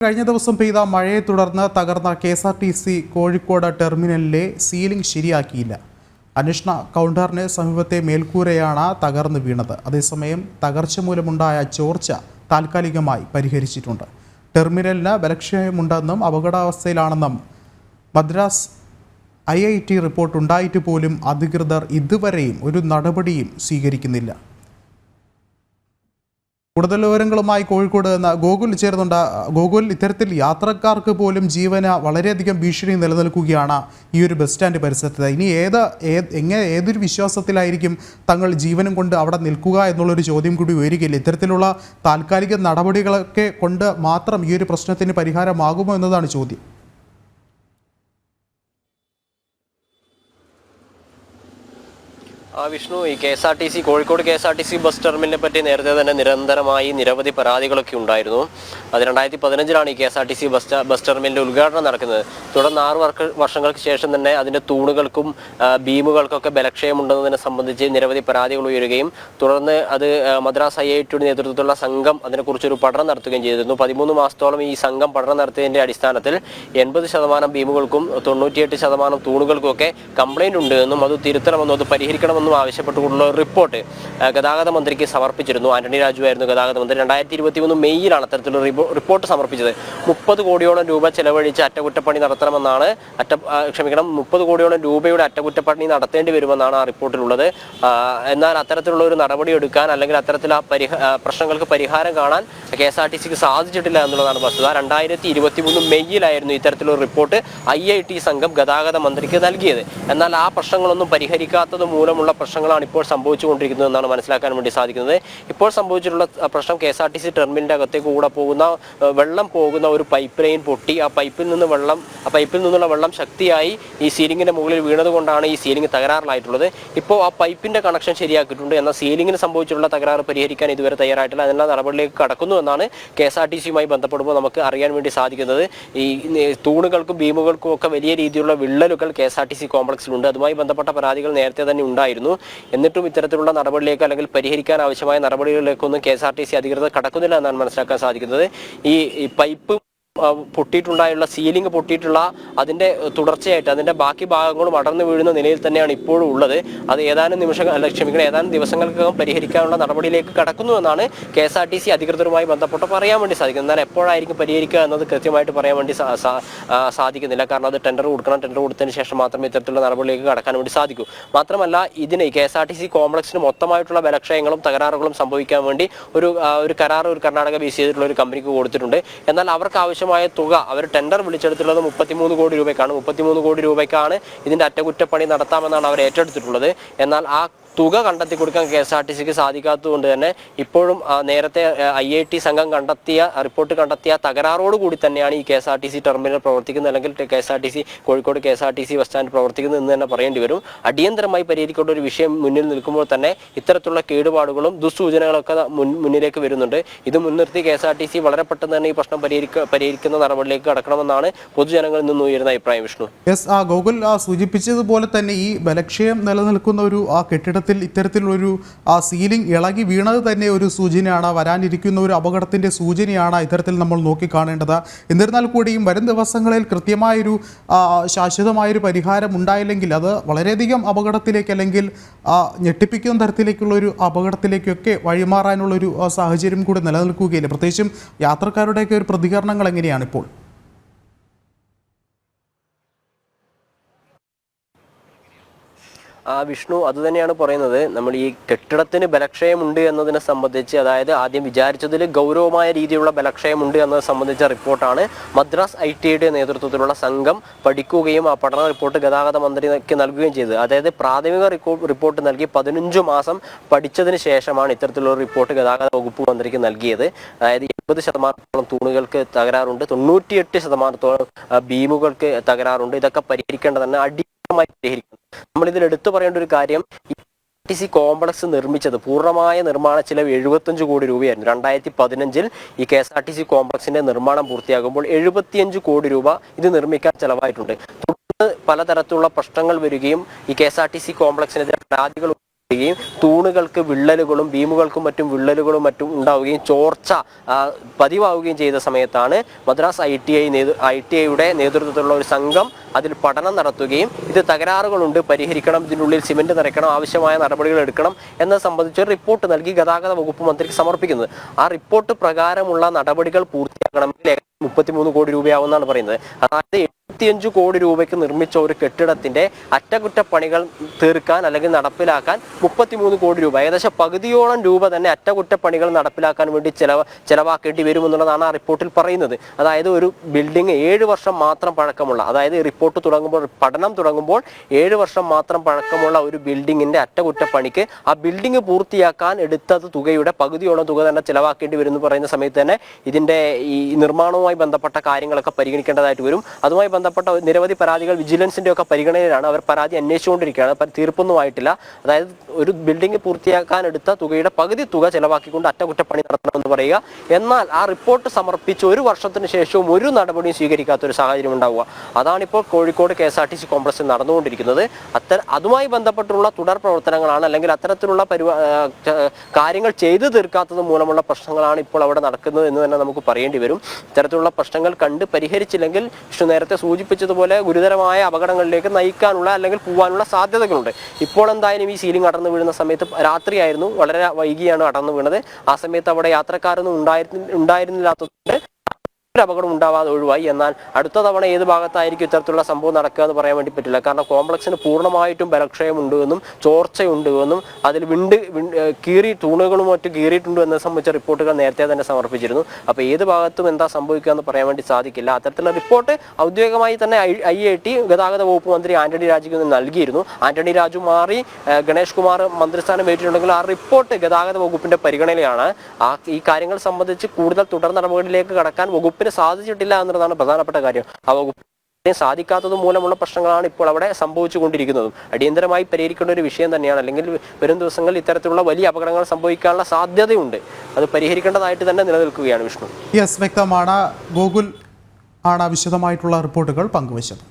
കഴിഞ്ഞ ദിവസം പെയ്ത മഴയെ തുടർന്ന് തകർന്ന കെ.എസ്.ആർ.ടി.സി. കോഴിക്കോട് ടെർമിനലിലെ സീലിംഗ് ശരിയാക്കിയില്ല. അന്വേഷണ കൗണ്ടറിന് സമീപത്തെ മേൽക്കൂരയാണ് തകർന്നു വീണത്. അതേസമയം തകർച്ച മൂലമുണ്ടായ ചോർച്ച താൽക്കാലികമായി പരിഹരിച്ചിട്ടുണ്ട്. ടെർമിനലിന് ബലക്ഷയമുണ്ടെന്നും അപകടാവസ്ഥയിലാണെന്നും മദ്രാസ് IIT റിപ്പോർട്ട് ഉണ്ടായിട്ട് പോലും അധികൃതർ ഇതുവരെയും ഒരു നടപടിയും സ്വീകരിക്കുന്നില്ല. കൂടുതൽ വിവരങ്ങളുമായി കോഴിക്കോട് നിന്ന് ഗോകുൽ ചേർന്നുണ്ട്. ഗോകുൽ, ഇത്തരത്തിൽ യാത്രക്കാർക്ക് പോലും ജീവന് വളരെയധികം ഭീഷണി നിലനിൽക്കുകയാണ് ഈ ഒരു ബസ് സ്റ്റാൻഡ് പരിസരത്ത്. ഇനി ഏതൊരു വിശ്വാസത്തിലായിരിക്കും തങ്ങൾ ജീവനും കൊണ്ട് അവിടെ നിൽക്കുക എന്നുള്ളൊരു ചോദ്യം കൂടി ഉയരുകയില്ല. ഇത്തരത്തിലുള്ള താൽക്കാലിക നടപടികളൊക്കെ കൊണ്ട് മാത്രം ഈ ഒരു പ്രശ്നത്തിന് പരിഹാരമാകുമോ എന്നതാണ് ചോദ്യം. വിഷ്ണു, ഈ കോഴിക്കോട് KSRTC ബസ് ടെർമിനലിനെ പറ്റി നേരത്തെ തന്നെ നിരന്തരമായി നിരവധി പരാതികളൊക്കെ ഉണ്ടായിരുന്നു. അത് 2015 ഈ KSRTC ബസ് ടെർമിനലിന്റെ ഉദ്ഘാടനം നടക്കുന്നത്. തുടർന്ന് 6 വർഷങ്ങൾക്ക് ശേഷം തന്നെ അതിന്റെ തൂണുകൾക്കും ബീമുകൾക്കൊക്കെ ബലക്ഷയമുണ്ടെന്നതിനെ സംബന്ധിച്ച് നിരവധി പരാതികൾ ഉയരുകയും തുടർന്ന് അത് മദ്രാസ് IITയുടെ നേതൃത്വത്തിലുള്ള സംഘം അതിനെക്കുറിച്ചൊരു പഠനം നടത്തുകയും ചെയ്തിരുന്നു. 13 മാസത്തോളം ഈ സംഘം പഠനം നടത്തിയതിന്റെ അടിസ്ഥാനത്തിൽ 80% ബീമുകൾക്കും 98% തൂണുകൾക്കും ഒക്കെ കംപ്ലൈന്റ് ഉണ്ട് എന്നും അത് തിരുത്തണമെന്നും അത് പരിഹരിക്കണമെന്നും ആവശ്യപ്പെട്ടുകൊണ്ടുള്ള റിപ്പോർട്ട് ഗതാഗത മന്ത്രിക്ക് സമർപ്പിച്ചിരുന്നു. ആന്റണി രാജു ആയിരുന്നു ഗതാഗത മന്ത്രി. 2023 മെയ്യിലാണ് അത്തരത്തിലുള്ള റിപ്പോർട്ട് സമർപ്പിച്ചത്. 30 കോടിയോളം രൂപ ചെലവഴിച്ച് അറ്റകുറ്റപ്പണി നടത്തണമെന്നാണ് 30 കോടിയോളം രൂപയുടെ അറ്റകുറ്റപ്പണി നടത്തേണ്ടി വരുമെന്നാണ് ആ റിപ്പോർട്ടിലുള്ളത്. എന്നാൽ അത്തരത്തിലുള്ള ഒരു നടപടി എടുക്കാൻ അല്ലെങ്കിൽ അത്തരത്തിൽ പ്രശ്നങ്ങൾക്ക് പരിഹാരം കാണാൻ KSRTCക്ക് സാധിച്ചിട്ടില്ല എന്നുള്ളതാണ് വസ്തുത. 2023 മെയ്യിലായിരുന്നു ഇത്തരത്തിലുള്ള റിപ്പോർട്ട് IIT സംഘം ഗതാഗത മന്ത്രിക്ക് നൽകിയത്. എന്നാൽ ആ പ്രശ്നങ്ങളൊന്നും പരിഹരിക്കാത്തത് മൂലമുള്ള പ്രശ്നങ്ങളാണ് ഇപ്പോൾ സംഭവിച്ചുകൊണ്ടിരിക്കുന്നത് എന്നാണ് മനസ്സിലാക്കാൻ വേണ്ടി സാധിക്കുന്നത്. ഇപ്പോൾ സംഭവിച്ചിട്ടുള്ള പ്രശ്നം KSRTC ടെർമിനലിന്റെ അകത്തേക്ക് കൂടെ വെള്ളം പോകുന്ന ഒരു പൈപ്പ് ലൈൻ പൊട്ടി ആ പൈപ്പിൽ നിന്നുള്ള വെള്ളം ശക്തിയായി ഈ സീലിംഗിന്റെ മുകളിൽ വീണത് കൊണ്ടാണ് ഈ സീലിംഗ് തകരാറിലായിട്ടുള്ളത്. ഇപ്പോൾ ആ പൈപ്പിന്റെ കണക്ഷൻ ശരിയാക്കിയിട്ടുണ്ട്. എന്നാൽ സീലിംഗിന് സംഭവിച്ചിട്ടുള്ള തകരാറ് പരിഹരിക്കാൻ ഇതുവരെ തയ്യാറായിട്ടില്ല. അതിനുള്ള നടപടിയിലേക്ക് കടക്കുന്നു എന്നാണ് KSRTCയുമായി ബന്ധപ്പെടുമ്പോൾ നമുക്ക് അറിയാൻ വേണ്ടി സാധിക്കുന്നത്. ഈ തൂണുകൾക്കും ബീമുകൾക്കും ഒക്കെ വലിയ രീതിയിലുള്ള വിള്ളലുകൾ KSRTC കോംപ്ലക്സിലുണ്ട്. അതുമായി ബന്ധപ്പെട്ട പരാതികൾ നേരത്തെ തന്നെ ഉണ്ടായിരുന്നു. എന്നിട്ടും ഇത്തരത്തിലുള്ള നടപടിയിലേക്ക് അല്ലെങ്കിൽ പരിഹരിക്കാൻ ആവശ്യമായ നടപടികളിലേക്കൊന്നും KSRTC അധികൃതർ കടക്കുന്നില്ല എന്നാണ് മനസ്സിലാക്കാൻ സാധിക്കുന്നത്. ഈ പൈപ്പ് പൊട്ടിയിട്ടുണ്ടായുള്ള സീലിംഗ് പൊട്ടിയിട്ടുള്ള അതിന്റെ തുടർച്ചയായിട്ട് അതിന്റെ ബാക്കി ഭാഗങ്ങളും അടർന്നു വീഴുന്ന നിലയിൽ തന്നെയാണ് ഇപ്പോഴും ഉള്ളത്. അത് ഏതാനും ദിവസങ്ങൾക്കകം പരിഹരിക്കാനുള്ള നടപടിയിലേക്ക് കടക്കുന്നു എന്നാണ് KSRTC അധികൃതരുമായി ബന്ധപ്പെട്ട് പറയാൻ വേണ്ടി സാധിക്കുന്നത്. എന്നാൽ എപ്പോഴായിരിക്കും പരിഹരിക്കുക എന്നത് കൃത്യമായിട്ട് പറയാൻ വേണ്ടി സാധിക്കുന്നില്ല. കാരണം അത് ടെൻഡർ കൊടുത്തതിന് ശേഷം മാത്രമേ ഇത്തരത്തിലുള്ള നടപടിയിലേക്ക് കടക്കാൻ വേണ്ടി സാധിക്കൂ. മാത്രമല്ല ഇതിന് KSRTC കോംപ്ലക്സിന് മൊത്തമായിട്ടുള്ള ബലക്ഷയങ്ങളും തകരാറുകളും സംഭവിക്കാൻ വേണ്ടി ഒരു കരാർ കർണാടക ബേസ് ചെയ്തിട്ടുള്ള ഒരു കമ്പനിക്ക് കൊടുത്തിട്ടുണ്ട്. എന്നാൽ അവർക്ക് ആവശ്യമായ തുക അവർ ടെൻഡർ വിളിച്ചെടുത്തുള്ളത് 33 കോടി രൂപയ്ക്കാണ്. 33 കോടി രൂപയ്ക്കാണ് ഇതിന്റെ അറ്റകുറ്റപ്പണി നടത്താമെന്നാണ് അവർ ഏറ്റെടുത്തിട്ടുള്ളത്. എന്നാൽ ആ തുക കണ്ടെത്തി കൊടുക്കാൻ KSRTCക്ക് സാധിക്കാത്തതുകൊണ്ട് തന്നെ ഇപ്പോഴും നേരത്തെ IIT സംഘം റിപ്പോർട്ട് കണ്ടെത്തിയ തകരാറോടുകൂടി തന്നെയാണ് ഈ KSRTC ടെർമിനൽ പ്രവർത്തിക്കുന്നത്, അല്ലെങ്കിൽ കോഴിക്കോട് KSRTC ബസ് സ്റ്റാൻഡ് പ്രവർത്തിക്കുന്നത് എന്ന് തന്നെ പറയേണ്ടി വരും. അടിയന്തരമായി പരിഹരിക്കേണ്ട ഒരു വിഷയം മുന്നിൽ നിൽക്കുമ്പോൾ തന്നെ ഇത്തരത്തിലുള്ള കേടുപാടുകളും ദുസ്സൂചനകളൊക്കെ മുന്നിലേക്ക് വരുന്നുണ്ട്. ഇത് മുൻനിർത്തി KSRTC വളരെ പെട്ടെന്ന് തന്നെ ഈ പ്രശ്നം പരിഹരിക്കുന്ന നടപടിയിലേക്ക് കടക്കണമെന്നാണ് പൊതുജനങ്ങളിൽ നിന്ന് ഉയരുന്ന അഭിപ്രായം. വിഷ്ണു, ഗോകുൽ സൂചിപ്പിച്ചതുപോലെ തന്നെ ഈ ബലക്ഷയം നിലനിൽക്കുന്ന ഒരു കെട്ടിടത്തിൽ ഇത്തരത്തിലൊരു സീലിംഗ് ഇളകി വീണത് തന്നെ ഒരു സൂചനയാണ്, വരാനിരിക്കുന്ന ഒരു അപകടത്തിൻ്റെ സൂചനയാണ് ഇത്തരത്തിൽ നമ്മൾ നോക്കിക്കാണേണ്ടത്. എന്നിരുന്നാൽ കൂടിയും വരും ദിവസങ്ങളിൽ കൃത്യമായൊരു ശാശ്വതമായൊരു പരിഹാരം ഉണ്ടായില്ലെങ്കിൽ അത് വളരെയധികം അപകടത്തിലേക്ക് അല്ലെങ്കിൽ ഞെട്ടിപ്പിക്കുന്ന തരത്തിലേക്കുള്ളൊരു അപകടത്തിലേക്കൊക്കെ വഴിമാറാനുള്ളൊരു സാഹചര്യം കൂടി നിലനിൽക്കുകയില്ല. പ്രത്യേകിച്ചും യാത്രക്കാരുടെയൊക്കെ ഒരു പ്രതികരണങ്ങൾ എങ്ങനെയാണ് ഇപ്പോൾ? വിഷ്ണു, അതുതന്നെയാണ് പറയുന്നത്. നമ്മൾ ഈ കെട്ടിടത്തിന് ബലക്ഷയമുണ്ട് എന്നതിനെ സംബന്ധിച്ച്, അതായത് ആദ്യം വിചാരിച്ചതിൽ ഗൗരവമായ രീതിയിലുള്ള ബലക്ഷയമുണ്ട് എന്നത് സംബന്ധിച്ച റിപ്പോർട്ടാണ് മദ്രാസ് IITയുടെ നേതൃത്വത്തിലുള്ള സംഘം പഠിക്കുകയും ആ പഠന റിപ്പോർട്ട് ഗതാഗത മന്ത്രിക്ക് നൽകുകയും ചെയ്തത്. അതായത് പ്രാഥമിക റിപ്പോർട്ട് നൽകി 15 മാസം പഠിച്ചതിന് ശേഷമാണ് ഇത്തരത്തിലുള്ള റിപ്പോർട്ട് ഗതാഗത വകുപ്പ് മന്ത്രിക്ക് നൽകിയത്. അതായത് 80% തൂണുകൾക്ക് തകരാറുണ്ട്, 98% ബീമുകൾക്ക് തകരാറുണ്ട്. ഇതൊക്കെ പരിഹരിക്കേണ്ടതാണ്, അടിയന്തരമായി പരിഹരിക്കണം. നമ്മളിതിൽ എടുത്തു പറയേണ്ട ഒരു കാര്യം, KSRTC കോംപ്ലക്സ് നിർമ്മിച്ചത് പൂർണ്ണമായ നിർമ്മാണ ചിലവ് 75 കോടി രൂപയായിരുന്നു. 2015 ഈ KSRTC കോംപ്ലക്സിന്റെ നിർമ്മാണം പൂർത്തിയാകുമ്പോൾ 75 കോടി രൂപ ഇത് നിർമ്മിക്കാൻ ചെലവായിട്ടുണ്ട്. തുടർന്ന് പലതരത്തിലുള്ള പ്രശ്നങ്ങൾ വരികയും ഈ KSRTC കോംപ്ലക്സിനെതിരെ പരാതികൾ തൂണുകൾക്ക് വിള്ളലുകളും ബീമുകൾക്കും മറ്റും വിള്ളലുകളും മറ്റും ഉണ്ടാവുകയും ചോർച്ച പതിവാവുകയും ചെയ്ത സമയത്താണ് മദ്രാസ് ITIയുടെ നേതൃത്വത്തിലുള്ള ഒരു സംഘം അതിൽ പഠനം നടത്തുകയും ഇത് തകരാറുകളുണ്ട്, പരിഹരിക്കണം, ഇതിനുള്ളിൽ സിമെന്റ് നിറയ്ക്കണം, ആവശ്യമായ നടപടികൾ എടുക്കണം എന്നത് സംബന്ധിച്ച് ഒരു റിപ്പോർട്ട് നൽകി ഗതാഗത വകുപ്പ് മന്ത്രിക്ക് സമർപ്പിക്കുന്നത്. ആ റിപ്പോർട്ട് പ്രകാരമുള്ള നടപടികൾ പൂർത്തിയാക്കണമെങ്കിൽ 33 കോടി രൂപയാവുമെന്നാണ് പറയുന്നത്. അതായത് 75 കോടി രൂപയ്ക്ക് നിർമ്മിച്ച ഒരു കെട്ടിടത്തിന്റെ അറ്റകുറ്റപ്പണികൾ തീർക്കാൻ അല്ലെങ്കിൽ നടപ്പിലാക്കാൻ 33 കോടി രൂപ, ഏകദേശം പകുതിയോളം രൂപ തന്നെ അറ്റകുറ്റപ്പണികൾ നടപ്പിലാക്കാൻ വേണ്ടി ചെലവാക്കേണ്ടി വരുമെന്നുള്ളതാണ് ആ റിപ്പോർട്ടിൽ പറയുന്നത്. അതായത് ഒരു ബിൽഡിംഗ് 7 വർഷം മാത്രം പഴക്കമുള്ള, അതായത് റിപ്പോർട്ട് തുടങ്ങുമ്പോൾ, പഠനം തുടങ്ങുമ്പോൾ 7 വർഷം മാത്രം പഴക്കമുള്ള ഒരു ബിൽഡിങ്ങിന്റെ അറ്റകുറ്റപ്പണിക്ക് ആ ബിൽഡിംഗ് പൂർത്തിയാക്കാൻ എടുത്തത് തുകയുടെ പകുതിയോളം തുക തന്നെ ചെലവാക്കേണ്ടി വരും എന്ന് പറയുന്ന സമയത്ത് തന്നെ ഇതിന്റെ ഈ നിർമ്മാണവുമായി ബന്ധപ്പെട്ട കാര്യങ്ങളൊക്കെ പരിഗണിക്കേണ്ടതായിട്ട് വരും. അതുമായി ബന്ധപ്പെട്ട നിരവധി പരാതികൾ വിജിലൻസിന്റെ ഒക്കെ പരിഗണനയിലാണ്. അവർ പരാതി അന്വേഷിച്ചുകൊണ്ടിരിക്കുകയാണ്. തീർപ്പൊന്നും ആയിട്ടില്ല. അതായത് ഒരു ബിൽഡിംഗ് പൂർത്തിയാക്കാൻ എടുത്ത തുകയുടെ പകുതി തുക ചെലവാക്കിക്കൊണ്ട് അറ്റകുറ്റപ്പണി നടത്തണമെന്ന് പറയുക. എന്നാൽ ആ റിപ്പോർട്ട് സമർപ്പിച്ച് 1 വർഷത്തിന് ശേഷവും ഒരു നടപടിയും സ്വീകരിക്കാത്ത ഒരു സാഹചര്യം ഉണ്ടാവുക. അതാണിപ്പോൾ കോഴിക്കോട് KSRTC കോംപ്ലക്സിൽ നടന്നുകൊണ്ടിരിക്കുന്നത്. അതുമായി ബന്ധപ്പെട്ടുള്ള തുടർ പ്രവർത്തനങ്ങളാണ്, അല്ലെങ്കിൽ അത്തരത്തിലുള്ള കാര്യങ്ങൾ ചെയ്തു തീർക്കാത്തത് മൂലമുള്ള പ്രശ്നങ്ങളാണ് ഇപ്പോൾ അവിടെ നടക്കുന്നത് എന്ന് തന്നെ നമുക്ക് പറയേണ്ടി വരും. ഇത്തരത്തിലുള്ള പ്രശ്നങ്ങൾ കണ്ട് പരിഹരിച്ചില്ലെങ്കിൽ നേരത്തെ സൂചിപ്പിച്ചതുപോലെ ഗുരുതരമായ അപകടങ്ങളിലേക്ക് നയിക്കാനുള്ള അല്ലെങ്കിൽ പോകാനുള്ള സാധ്യതകളുണ്ട്. ഇപ്പോൾ എന്തായാലും ഈ സീലിംഗ് അടർന്നു വീഴുന്ന സമയത്ത് രാത്രിയായിരുന്നു, വളരെ വൈകിയാണ് അടർന്നു വീണത്. ആ സമയത്ത് അവിടെ യാത്രക്കാരൊന്നും ഉണ്ടായിരുന്നില്ലാത്തതുകൊണ്ട് അപകടം ഉണ്ടാവാതെ ഒഴിവായി. എന്നാൽ അടുത്ത തവണ ഏത് ഭാഗത്തായിരിക്കും ഇത്തരത്തിലുള്ള സംഭവം നടക്കുക എന്ന് പറയാൻ വേണ്ടി പറ്റില്ല. കാരണം കോംപ്ലക്സിന് പൂർണ്ണമായിട്ടും ബലക്ഷയം ഉണ്ട് എന്നും ചോർച്ചയുണ്ട് എന്നും അതിൽ തൂണുകളും മറ്റും കീറിയിട്ടുണ്ട് എന്നെ സംബന്ധിച്ച റിപ്പോർട്ടുകൾ നേരത്തെ തന്നെ സമർപ്പിച്ചിരുന്നു. അപ്പോൾ ഏത് ഭാഗത്തും എന്താ സംഭവിക്കുക എന്ന് പറയാൻ വേണ്ടി സാധിക്കില്ല. അത്തരത്തിലുള്ള റിപ്പോർട്ട് ഔദ്യോഗികമായി തന്നെ IIT ഗതാഗത വകുപ്പ് മന്ത്രി ആന്റണി രാജുവിന് നൽകിയിരുന്നു. ആന്റണി രാജു മാറി ഗണേഷ് കുമാർ മന്ത്രിസ്ഥാനം ഏറ്റിട്ടുണ്ടെങ്കിൽ ആ റിപ്പോർട്ട് ഗതാഗത വകുപ്പിന്റെ പരിഗണനയിലാണ്. ഈ കാര്യങ്ങൾ സംബന്ധിച്ച് കൂടുതൽ തുടർ നടപടികളിലേക്ക് കടക്കാൻ വകുപ്പിന് സാധിച്ചിട്ടില്ല എന്നുള്ളതാണ് പ്രധാനപ്പെട്ട കാര്യം. ആ വകുപ്പ് സാധിക്കാത്തത് മൂലമുള്ള പ്രശ്നങ്ങളാണ് ഇപ്പോൾ അവിടെ സംഭവിച്ചുകൊണ്ടിരിക്കുന്നതും. അടിയന്തരമായി പരിഹരിക്കേണ്ട ഒരു വിഷയം തന്നെയാണ്. അല്ലെങ്കിൽ വരും ദിവസങ്ങളിൽ ഇത്തരത്തിലുള്ള വലിയ അപകടങ്ങൾ സംഭവിക്കാനുള്ള സാധ്യതയുണ്ട്. അത് പരിഹരിക്കേണ്ടതായിട്ട് തന്നെ നിലനിൽക്കുകയാണ്. വിഷ്ണു, യെസ്, വ്യക്തമാണ്. ഗോകുൽ ആണ് വിശദമായിട്ടുള്ള റിപ്പോർട്ടുകൾ പങ്കുവച്ചത്.